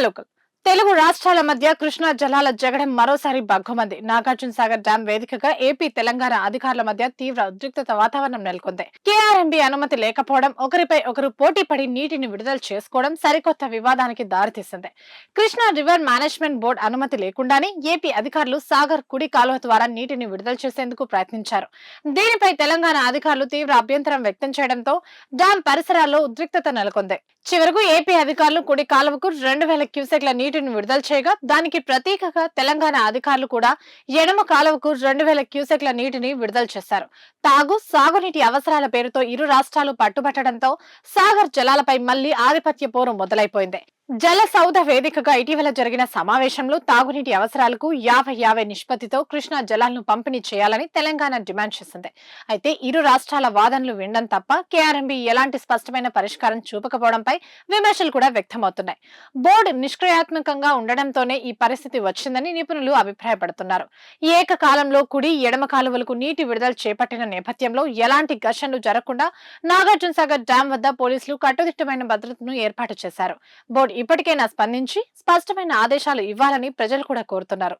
Local Telugu రాష్ట్రాల మధ్య కృష్ణా జలాల జగడం మరోసారి భగ్గుమంది. నాగార్జున సాగర్ డ్యాం వేదికగా ఏపీ తెలంగాణ అధికారుల మధ్య తీవ్ర ఉద్రిక్తత వాతావరణం నెలకొంది. కేఆర్ఎంబీ అనుమతి లేకపోవడం, ఒకరిపై ఒకరు పోటీ పడి నీటిని విడుదల చేసుకోవడం సరికొత్త వివాదానికి దారితీసింది. కృష్ణా రివర్ మేనేజ్మెంట్ బోర్డు అనుమతి లేకుండానే ఏపీ అధికారులు సాగర్ కుడి కాలువ ద్వారా నీటిని విడుదల చేసేందుకు ప్రయత్నించారు. దీనిపై తెలంగాణ అధికారులు తీవ్ర అభ్యంతరం వ్యక్తం చేయడంతో డ్యాం పరిసరాల్లో ఉద్రిక్తత నెలకొంది. చివరకు ఏపీ అధికారులు కుడి కాలువకు 2000 క్యూసెక్ల నీటిని విడుదల చేయగా, దానికి ప్రతీకగా తెలంగాణ అధికారులు కూడా ఎడమ కాలువకు 2000 క్యూసెక్ల నీటిని విడుదల చేశారు. సాగునీటి అవసరాల పేరుతో ఇరు రాష్ట్రాలు పట్టుబట్టడంతో సాగర్ జలాలపై మళ్లీ ఆధిపత్య పోరు మొదలైపోయింది. జల సౌధ వేదికగా ఇటీవల జరిగిన సమావేశంలో తాగునీటి అవసరాలకు 50-50 నిష్పత్తితో కృష్ణా జలాలను పంపిణీ చేయాలని తెలంగాణ డిమాండ్ చేసింది. అయితే ఇరు రాష్ట్రాల వాదనలు వినడం తప్ప కేఆర్ఎంబీ ఎలాంటి స్పష్టమైన పరిష్కారం చూపకపోవడంపై విమర్శలు కూడా వ్యక్తమవుతున్నాయి. బోర్డు నిష్క్రియాత్మకంగా ఉండడంతోనే ఈ పరిస్థితి వచ్చిందని నిపుణులు అభిప్రాయపడుతున్నారు. ఏకకాలంలో కుడి, ఎడమ కాలువలకు నీటి విడుదల చేపట్టిన నేపథ్యంలో ఎలాంటి ఘర్షణలు జరగకుండా నాగార్జున సాగర్ డ్యాం వద్ద పోలీసులు కట్టుదిట్టమైన భద్రతను ఏర్పాటు చేశారు. బోర్డు ఇప్పటికైనా స్పందించి స్పష్టమైన ఆదేశాలు ఇవ్వాలని ప్రజలు కూడా కోరుతున్నారు.